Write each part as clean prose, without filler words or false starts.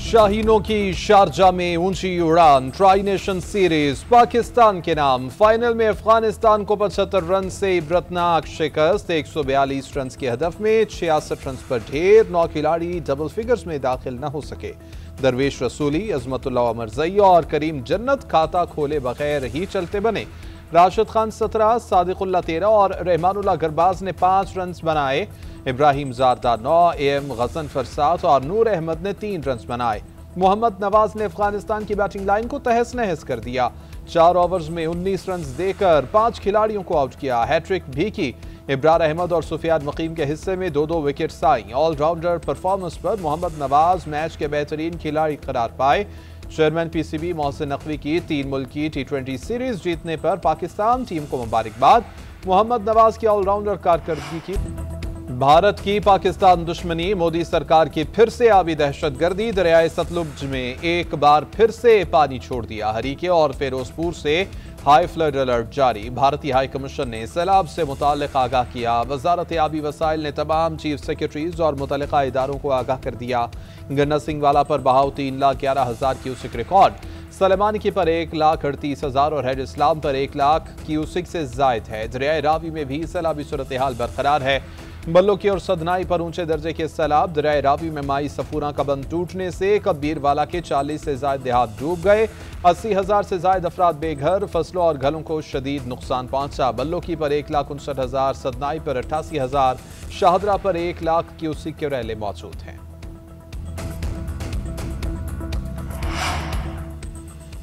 शाहीनों की शारजा में ऊंची उड़ान, ट्राई नेशन सीरीज पाकिस्तान के नाम। फाइनल में अफगानिस्तान को 75 रन से इबरतनाक शिकस्त। 142 रन के हदफ में 66 रन पर ढेर। 9 खिलाड़ी डबल फिगर्स में दाखिल न हो सके। दरवेश रसूली, अजमतुल्लाह मरज़ई और करीम जन्नत खाता खोले बगैर ही चलते बने। राशिद खान 17, सादिकुल्लाह 13 और रहमानुल्लाह गरबाज ने 5 रन बनाए। इब्राहिम ज़ारदा 9, एम गजनफर 7 और नूर अहमद ने 3 रन बनाए। मोहम्मद नवाज ने अफगानिस्तान की बैटिंग लाइन को तहस नहस कर दिया। 4 ओवर्स में 19 रन देकर 5 खिलाड़ियों को आउट किया। हैट्रिक भी की। इब्रार अहमद और सुफियान मकीम के हिस्से में 2-2 विकेट्स आई। ऑलराउंडर परफॉर्मेंस पर मोहम्मद नवाज मैच के बेहतरीन खिलाड़ी करार पाए। चेयरमैन पीसीबी मोहसिन नकवी की 3 मुल्की T20 सीरीज जीतने पर पाकिस्तान टीम को मुबारकबाद। मोहम्मद नवाज की ऑलराउंडर कारकर्दगी की। भारत की पाकिस्तान दुश्मनी, मोदी सरकार की फिर से आबी दहशतगर्दी। दरियाए सतलुज में एक बार फिर से पानी छोड़ दिया। हरीके और फिरोजपुर से हाई फ्लड अलर्ट जारी। भारतीय हाई कमीशन ने सैलाब से मुताल्लिक आगाह किया। वजारत आबी वसाइल ने तमाम चीफ सेक्रेटरीज और मुतल्लिका इदारों को आगाह कर दिया। गन्ना सिंह वाला पर बहाव 3,11,000 क्यूसिक रिकॉर्ड। सलेमानी की पर 1,38,000 और हेड इस्लाम पर 1,00,000 क्यूसिक से जायद है। दरियाए रावी में भी सैलाबी सूरत हाल बरकरार है। बल्लो की और सदनाई पर ऊंचे दर्जे के सैलाब। दरियाए रावी में माई सफूरा का बंद टूटने से कबीरवाला के 40 से ज्यादा देहात डूब गए। 80,000 से ज्यादा अफराद बेघर। फसलों और घरों को शदीद नुकसान पहुंचा। बल्लो की पर 1,59,000, सदनाई पर 88,000, शाहदरा पर 1,00,000 क्यूसिक के रैले मौजूद हैं।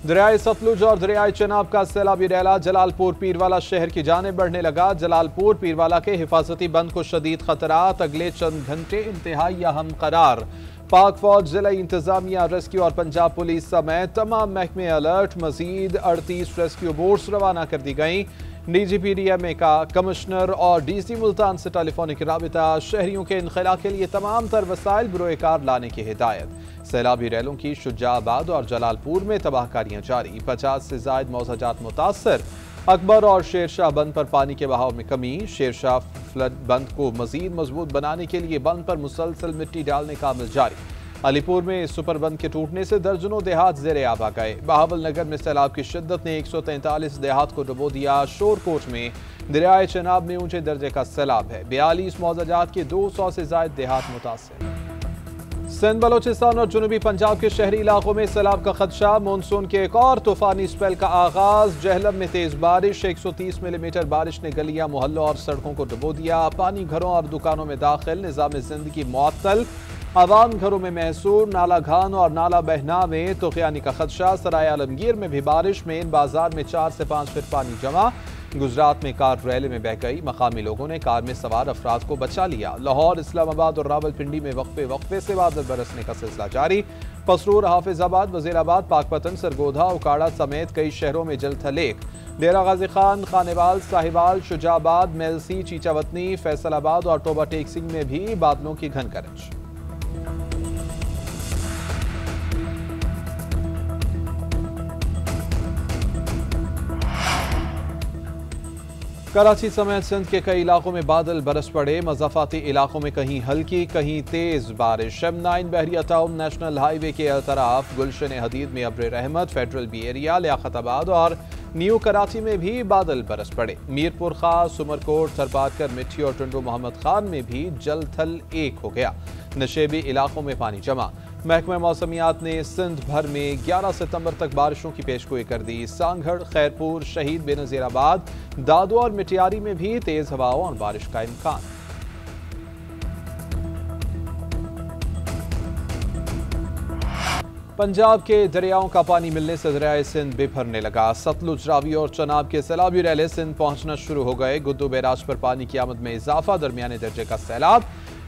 दरियाए सतलुज और दरियाए चनाब का सैलाबी रैला जलालपुर पीरवाला शहर की जानिब बढ़ने लगा। जलालपुर पीरवाला के हिफाजती बंद को शदीद खतरात। अगले चंद घंटे इंतहाई अहम करार। पाक फौज, जिला इंतजामिया, रेस्क्यू और पंजाब पुलिस समेत तमाम महकमे अलर्ट। मजीद 38 रेस्क्यू बोट्स रवाना कर दी गई। DGPDMA का कमिश्नर और DC मुल्तान से टेलीफोनिक राबिता। शहरियों के इनखला के लिए तमाम तर वसाइल बुरोकार लाने की हिदायत। सैलाबी रैलों की शुजाबाद और जलालपुर में तबाहकारियां जारी। 50 से ज्यादा मौजाजात मुतासर। अकबर और शेरशाह बंद पर पानी के बहाव में कमी। शेरशाह फ्लड बंद को मजीद मजबूत बनाने के लिए बंद पर मुसलसल मिट्टी डालने का अमल जारी। अलीपुर में सुपर बंद के टूटने से दर्जनों देहात ज़ेरे आब आ गए। बहावल नगर में सैलाब की शिद्दत ने 143 देहात को डुबो दिया। शोरकोट में दरियाए चनाब में ऊंचे दर्जे का सैलाब है। 42 मौजाजात के 200 से ज्यादा देहात मुतासर। सिंध, बलोचिस्तान और जुनूबी पंजाब के शहरी इलाकों में सैलाब का खदशा। मानसून के एक और तूफानी स्पेल का आगाज। जहलम में तेज बारिश। 130 मिलीमीटर बारिश ने गलियां, मोहल्लों और सड़कों को डुबो दिया। पानी घरों और दुकानों में दाखिल। निजाम जिंदगी मुअत्तल। आवाम घरों में महसूर। नाला घान और नाला बहना में तुग़यानी का खदशा। सराय आलमगीर में भी बारिश। मेन बाजार में 4 से 5 फीट पानी जमा। गुजरात में कार रैले में बह गई। मकामी लोगों ने कार में सवार अफराद को बचा लिया। लाहौर, इस्लामाबाद और रावलपिंडी में वक्फे से बादल बरसने का सिलसिला जारी। पसरूर, हाफिजाबाद, वजीराबाद, पाकपतन, सरगोधा, उकाड़ा समेत कई शहरों में जलथलेक। डेरा गाजी खान, खानेवाल, साहिवाल, शुजाबाद, मेलसी, चीचावतनी, फैसलाबाद और टोबा टेक सिंह में भी बादलों की घन गरज। कराची समेत सिंध के कई इलाकों में बादल बरस पड़े। मज़ाफ़ाती इलाकों में कहीं हल्की कहीं तेज बारिश। M9 बहरिया टाउन नेशनल हाईवे के अतराफ गुलशन हदीद में अब्र रहमत। फेडरल बी एरिया, लियाकताबाद और न्यू कराची में भी बादल बरस पड़े। मीरपुर खास, उमरकोट, सरपाटकर, मिठी और टुंडू मोहम्मद खान में भी जल थल एक हो गया। नशेबी इलाकों में पानी जमा। महकमा मौसमियात ने सिंध भर में 11 सितंबर तक बारिशों की पेशगोई कर दी। सांगढ़, खैरपुर, शहीद बेनज़ीराबाद, दादो और मिटियारी में भी तेज हवाओं और बारिश का इम्कान। पंजाब के दरियाओं का पानी मिलने से दरियाए सिंध बेभरने लगा। सतलुज, रावी और चनाब के सैलाबी रैले सिंध पहुंचना शुरू हो गए। गुद्दू बैराज पर पानी की आमद में इजाफा। दरमियाने दर्जे का सैलाब।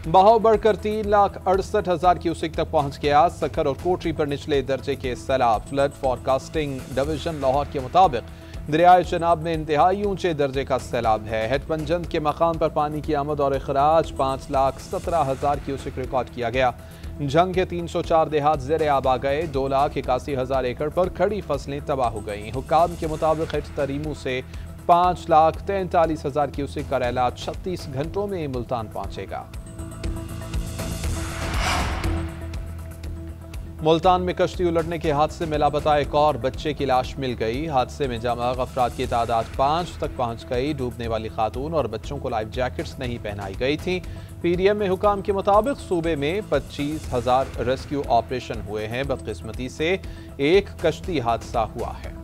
बहाव बढ़कर 3,68,000 क्यूसिक तक पहुंच गया। सखर और कोटरी पर निचले दर्जे के सैलाब। फ्लड फोरकास्टिंग डिवीजन लाहौर के मुताबिक दरियाए चनाब में इंतहाई ऊंचे दर्जे का सैलाब है। हेटपंजंद के मकाम पर पानी की आमद और अखराज 5,17,000 क्यूसिक रिकॉर्ड किया गया। जंग के 304 देहात ज़ेरे आब आ गए। 2,81,000 एकड़ पर खड़ी फसलें तबाह हो गई। हुक्काम के मुताबिक हेट तरीमू से 5,43,000 क्यूसिक का रैला 36 घंटों में मुल्तान पहुंचेगा। मुल्तान में कश्ती उलटने के हादसे में लापता एक और बच्चे की लाश मिल गई। हादसे में जामा अफराद की तादाद 5 तक पहुंच गई। डूबने वाली खातून और बच्चों को लाइफ जैकेट्स नहीं पहनाई गई थी। पीडीएम में हुकाम के मुताबिक सूबे में 25,000 रेस्क्यू ऑपरेशन हुए हैं। बदकिस्मती से एक कश्ती हादसा हुआ है।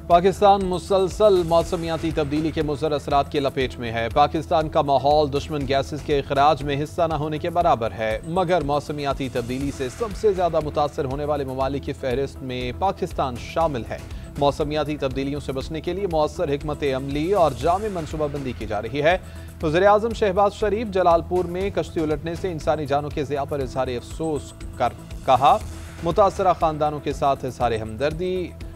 पाकिस्तान मुसलसल मौसमियाती तब्दीली के मुज़र असरात की लपेट में है। पाकिस्तान का माहौल दुश्मन गैसेस के इखराज में हिस्सा न होने के बराबर है, मगर मौसमियाती तब्दीली से सबसे ज़्यादा मुतासर होने वाले ममालिक की फहरिस्त में पाकिस्तान शामिल है। मौसमियाती तब्दीलियों से बचने के लिए मौसर हिकमत अमली और जामे मनसूबाबंदी की जा रही है। वज़ीर-ए-आज़म शहबाज शरीफ जलालपुर में कश्ती उलटने से इंसानी जानों के ज़िया पर इज़हार अफसोस कर कहा। मुतासरा ख़ानदानों के साथ इज़हार हमदर्दी।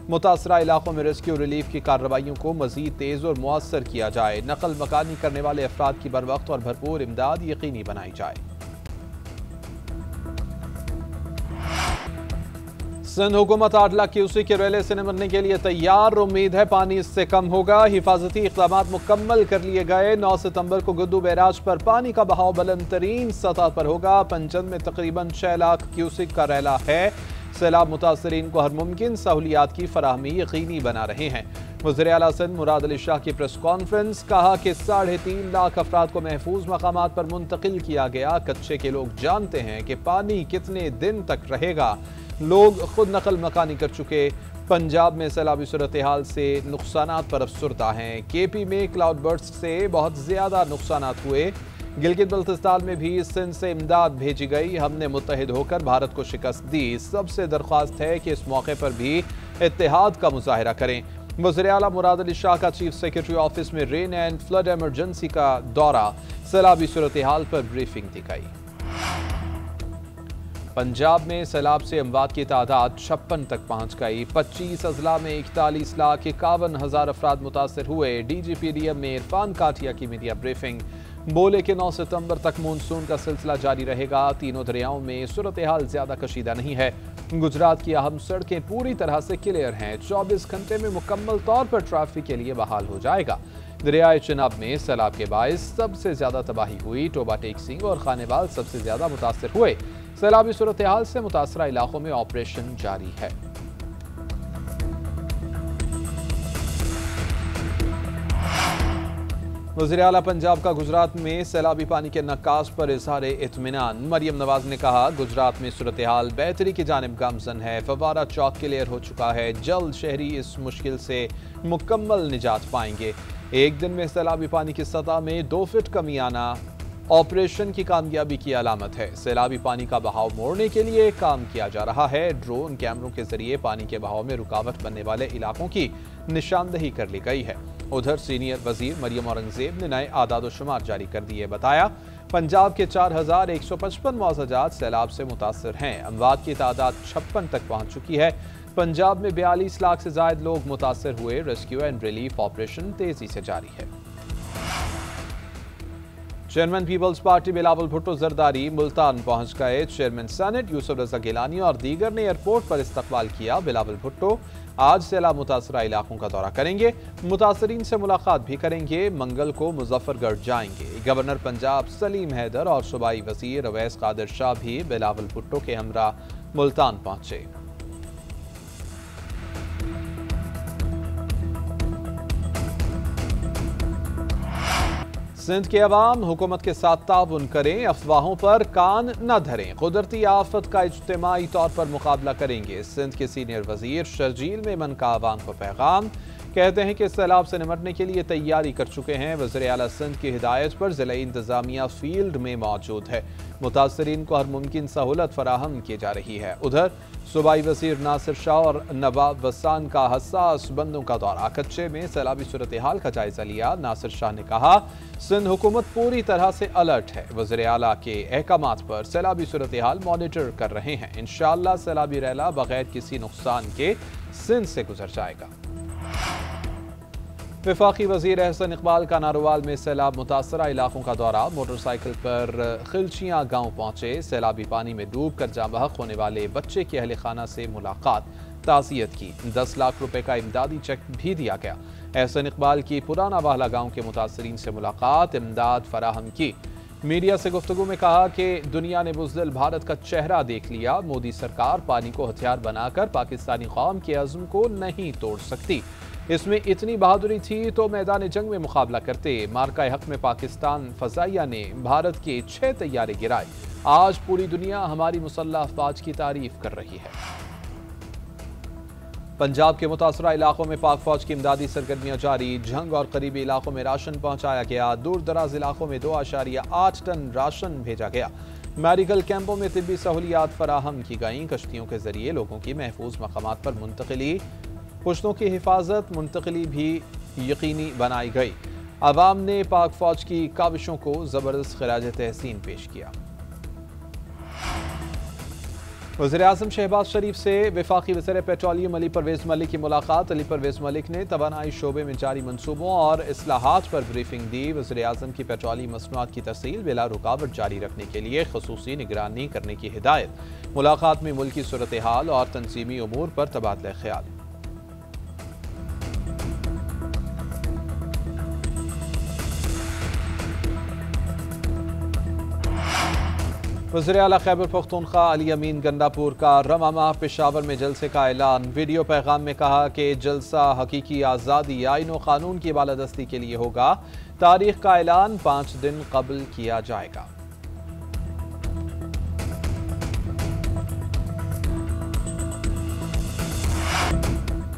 मुतासरा इलाकों में रेस्क्यू रिलीफ की कार्रवाइयों को मज़ीद तेज़ और मुअस्सर किया जाए। नकल मकानी करने वाले अफराद की बरवक्त और भरपूर इमदाद यकीनी बनाई जाए। सिंध हुकूमत 8 लाख क्यूसेक के रेले से निपटने के लिए तैयार। उम्मीद है पानी इससे कम होगा। हिफाजती इक़दाम मुकम्मल कर लिए गए। 9 सितंबर को गुद्दू बैराज पर पानी का बहाव बुलंद तरीन सतह पर होगा। पंचंद में तकरीबन 6 लाख क्यूसेक का रेला है। सैलाब मुतासरीन को हर मुमकिन सहूलियात की फराहमी यकीनी बना रहे हैं। वज़ीर आला सिंध मुराद अली शाह की प्रेस कॉन्फ्रेंस। कहा कि 3.5 लाख अफराद को महफूज मकामात पर मुंतकिल किया गया। कच्चे के लोग जानते हैं कि पानी कितने दिन तक रहेगा। लोग खुद नकल मकानी कर चुके। पंजाब में सैलाबी सूरत हाल से नुकसानात पर अफसुर्दा हैं। केपी में क्लाउड बर्स्ट से बहुत ज्यादा नुकसानात हुए। गिलगित बल्तिस्तान में भी सिंध से इमदाद भेजी गई। हमने मुत्तहिद होकर भारत को शिकस्त दी। सबसे दरख्वास्त है कि इस मौके पर भी इत्तेहाद का मुजाहिरा करें। वज़ीर आला मुराद अली शाह का चीफ सेक्रेटरी ऑफिस में रेन एंड फ्लड एमरजेंसी का दौरा। सैलाबी सूरत हाल पर ब्रीफिंग दी गई। पंजाब में सैलाब से अमवात की तादाद 56 तक पहुंच गई। 25 अजला में 41,51,000 अफराद मुतासर हुए। DGPDM में इरफान काटिया की मीडिया ब्रीफिंग। बोले कि 9 सितंबर तक मानसून का सिलसिला जारी रहेगा। तीनों दरियाओं में सूरत हाल ज्यादा कशीदा नहीं है। गुजरात की अहम सड़कें पूरी तरह से क्लियर हैं। 24 घंटे में मुकम्मल तौर पर ट्रैफिक के लिए बहाल हो जाएगा। दरियाए चिनाब में सैलाब के बायस सबसे ज्यादा तबाही हुई। टोबा टेक सिंह और खानेवाल सबसे ज्यादा मुतासर हुए। सैलाबी सूरत हाल से मुतासरा इलाकों में ऑपरेशन जारी है। वज़ीर आला पंजाब का गुजरात में सैलाबी पानी के नक्कास पर इज़हार इत्मीनान। मरियम नवाज ने कहा, गुजरात में सूरत हाल बेहतरी की जानिब गामजन है। फवारा चौक क्लियर हो चुका है। जल्द शहरी इस मुश्किल से मुकम्मल निजात पाएंगे। एक दिन में सैलाबी पानी की सतह में 2 फीट कमी आना ऑपरेशन की कामयाबी की अलामत है। सैलाबी पानी का बहाव मोड़ने के लिए काम किया जा रहा है। ड्रोन कैमरों के जरिए पानी के बहाव में रुकावट बनने वाले इलाकों की निशानदही कर ली गई है। उधर सीनियर वजीर मरियम औरंगजेब ने नए आदाद शुमार जारी कर दिए। बताया, पंजाब के 4,155 मौजाजात सैलाब से मुतासर हैं। अमवात की तादाद 56 तक पहुंच चुकी है। पंजाब में 42 लाख से ज्यादा लोग मुतासर हुए। रेस्क्यू एंड रिलीफ ऑपरेशन तेजी से जारी है। चेयरमैन पीपल्स पार्टी बिलावल भुट्टो जरदारी मुल्तान पहुंच गए। चेयरमैन सेनेट यूसुफ रजा गिलानी और दीगर ने एयरपोर्ट पर इस्तकबाल किया। बिलावल भुट्टो आज सैलाब मुतासरा इलाकों का दौरा करेंगे। मुतासरीन से मुलाकात भी करेंगे। मंगल को मुजफ्फरगढ़ जाएंगे। गवर्नर पंजाब सलीम हैदर और सूबाई वजीर अवैस कादिर शाह भी बिलावल भुट्टो के हमरा मुल्तान पहुंचे। सिंध के अवाम हुकूमत के साथ ताउन करें, अफवाहों पर कान न धरें, कुदरती आफत का इज्तिमाई तौर पर मुकाबला करेंगे। सिंध के सीनियर वजीर शर्जील मेमन का अवाम को पैगाम। कहते हैं कि सैलाब से निपटने के लिए तैयारी कर चुके हैं। वज़ीर आला सिंध की हिदायत पर ज़िला इंतजामिया फील्ड में मौजूद है। मुतासरीन को हर मुमकिन सहूलत फराहम की जा रही है। उधर सूबाई वजीर नासिर शाह और नवाब वसान का हसास बंदों का दौरा। कच्चे में सैलाबी सूरत हाल का जायजा लिया। नासिर शाह ने कहा, सिंध हुकूमत पूरी तरह से अलर्ट है। वज़ीर आला के अहकामात पर सैलाबी सूरत हाल मॉनिटर कर रहे हैं। इंशाअल्लाह सैलाबी रैला बगैर किसी नुकसान के सिंध से गुजर जाएगा। वफाकी वजीर एहसन इकबाल का नारोवाल में सैलाब मुतासरा इलाकों का दौरा। मोटरसाइकिल पर खिलचियाँ गांव पहुंचे। सैलाबी पानी में डूब कर जाँ बहक होने वाले बच्चे के अहल खाना से मुलाकात, ताज़ियत की। 10 लाख रुपए का इमदादी चेक भी दिया गया। एहसन इकबाल की पुराना वाहला गांव के मुतासरीन से मुलाकात, इमदाद फराहम की। मीडिया से गुफ्तगू में कहा कि दुनिया ने बुज़दिल भारत का चेहरा देख लिया। मोदी सरकार पानी को हथियार बनाकर पाकिस्तानी कौम के अज़्म को नहीं तोड़ सकती। इसमें इतनी बहादुरी थी तो मैदान जंग में मुकाबला करते। मार्का हक में पाकिस्तान फजाइया ने भारत के 6 तैयारे गिराए। आज पूरी दुनिया हमारी मुसल्लह अफवाज की तारीफ कर रही है। पंजाब के मुतासरा इलाकों में पाक फौज की इमदादी सरगर्मियां जारी। जंग और करीबी इलाकों में राशन पहुंचाया गया। दूर दराज इलाकों में 2.8 टन राशन भेजा गया। मेडिकल कैंपों में तिब्बी सहूलियात फराहम की गईं। कश्तियों के जरिए लोगों की महफूज मकामात पर मुंतकिली, पुश्तों की हिफाजत मुंतकिली भी यकीनी बनाई गई। अवाम ने पाक फौज की काविशों को जबरदस्त खिराज तहसीन पेश किया। वज़ीर-ए-आज़म शहबाज शरीफ से वफाकी वज़ीर पेट्रोलियम अली परवेज़ मलिक की मुलाकात। अली परवेज़ मलिक ने तवानाई शोबे में जारी मंसूबों और इस्लाहात पर ब्रीफिंग दी। वज़ीर-ए-आज़म की पेट्रोलियम मसनूआत की तस्हील बिला रुकावट जारी रखने के लिए ख़ुसूसी निगरानी करने की हिदायत। मुलाकात में मुल्की सूरत हाल और तंजीमी उमूर पर तबादला ख्याल। वज़ीर आला खैबर पख्तूनख्वा अली अमीन गंडापुर का रमामा पेशावर में जलसे का ऐलान। वीडियो पैगाम में कहा कि जलसा हकीकी आज़ादी आईन व कानून की बालादस्ती के लिए होगा। तारीख का ऐलान 5 दिन कबल किया जाएगा।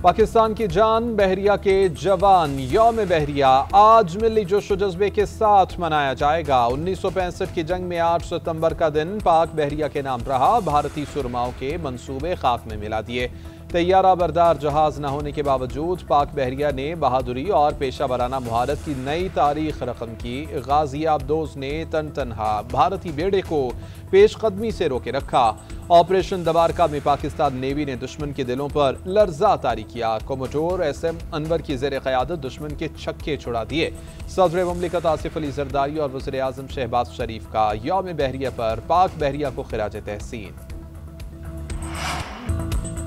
पाकिस्तान की जान, बहरिया के जवान। यौम बहरिया आज मिली जोशो जज्बे के साथ मनाया जाएगा। 1965 की जंग में 8 सितंबर का दिन पाक बहरिया के नाम रहा। भारतीय सुरमाओं के मंसूबे खाक में मिला दिए। तैयारा बरदार जहाज न होने के बावजूद पाक बहरिया ने बहादुरी और पेशा वराना मुहारत की नई तारीख रकम की। गाजी आबदोज ने तन तनहा भारतीय बेड़े को पेशकदमी से रोके रखा। ऑपरेशन दबारका में पाकिस्तान नेवी ने दुश्मन के दिलों पर लर्जा तारी किया। कोमोडोर SM अनवर की ज़ेर क़यादत दुश्मन के छक्के छुड़ा दिए। सदर मुमलिकत आसिफ अली जरदारी और वज़ीर-ए-आज़म शहबाज शरीफ का यौम बहरिया पर पाक बहरिया को खिराज तहसीन।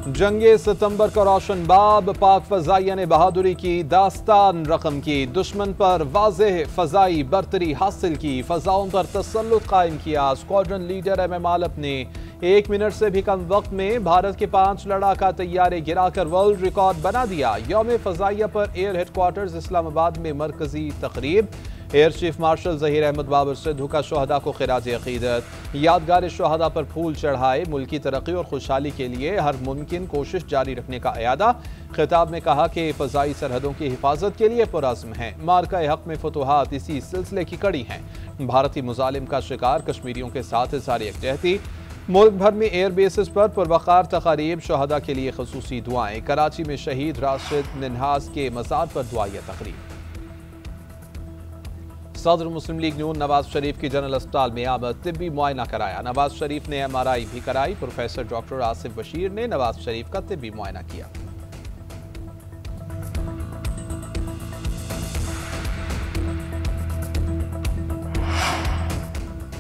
जंगे सितंबर का रोशन बाब, पाक फजाइया ने बहादुरी की दास्तान रकम की। दुश्मन पर वाज़ेह फजाई बरतरी हासिल की। फजाओं पर तसल्लुत कायम किया। स्क्वाड्रन लीडर MM आलप ने 1 मिनट से भी कम वक्त में भारत के 5 लड़ाका तैयारे गिराकर वर्ल्ड रिकॉर्ड बना दिया। यौम फजाइया पर एयर हेडक्वार्टर्स इस्लामाबाद में मरकजी तकरीब। Air chief marshal Zaheer Ahmed Babar Sidhu का शोहदा को खिराज अकीदत। यादगार शोहदा पर फूल चढ़ाए। मुल्की तरक्की और खुशहाली के लिए हर मुमकिन कोशिश जारी रखने का अयादा। खिताब में कहा कि फ़ज़ाई सरहदों की हिफाजत के लिए पुरज़्म हैं। मार्का हक में फतुहात इसी सिलसिले की कड़ी हैं। भारतीय मुजालिम का शिकार कश्मीरियों के साथ इज़हार यकजहती। मुल्क भर में एयर बेसिस पर पुरवकार तकारीब। शोहदा के लिए खसूसी दुआएं। कराची में शहीद राशिद निन्हास के मज़ार पर दुआया तकरीब। सदर मुस्लिम लीग नून नवाज शरीफ की जनरल अस्पताल में आमद, तिब्बी मुआयना कराया। नवाज शरीफ ने MRI भी कराई। प्रोफेसर डॉक्टर आसिफ बशीर ने नवाज शरीफ का तिब्बी मुआयना किया।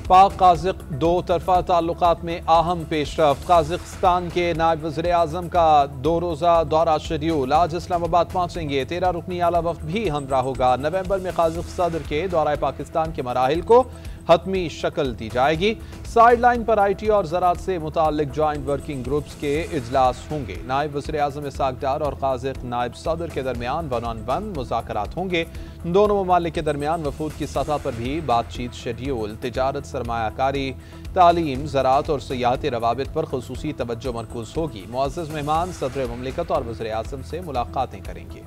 पाक काज़िक दो तरफा ताल्लुकात में अहम पेशरफ्त। काज़िकिस्तान के नायब वज़ीर-ए-आज़म का 2 रोज़ा दौरा शेड्यूल। आज इस्लामाबाद पहुंचेंगे। 13 रुकनी आला वफ़द भी हमरा होगा। नवंबर में काज़िक सदर के दौरा पाकिस्तान के मराहिल को हतमी शक्ल दी जाएगी। साइड लाइन पर IT और ज़राअत से मुताल्लिक जॉइंट वर्किंग ग्रुप्स के इजलास होंगे। नायब वज़ीर-ए-आज़म इसहाक डार और काज़िक नायब सदर के दरमियान 1-on-1 मुज़ाकरात होंगे। दोनों ममालिक के दरमियान वफूद की सतह पर भी बातचीत शेड्यूल। तिजारत, सरमायाकारी, तालीम, ज़राअत और सियाहती रवाबित पर ख़ुसूसी तवज्जो मरकूज़ होगी। मुअज़्ज़ज़ मेहमान सदर मुमलिकत और वज़ीर-ए-आज़म से मुलाकातें करेंगे।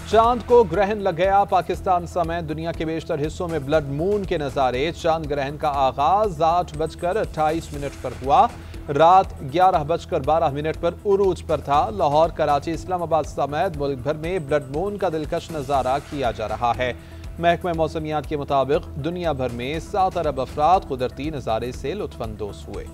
चांद को ग्रहण लग गया। पाकिस्तान समेत दुनिया के बेशतर हिस्सों में ब्लड मून के नज़ारे। चांद ग्रहण का आगाज 8:28 पर हुआ। रात 11:12 पर उरूज पर था। लाहौर, कराची, इस्लामाबाद समेत मुल्क भर में ब्लड मून का दिलकश नज़ारा किया जा रहा है। महकमा मौसमियात के मुताबिक दुनिया भर में 7 अरब अफराद कुदरती नज़ारे से लुत्फ़अंदोज़ हुए।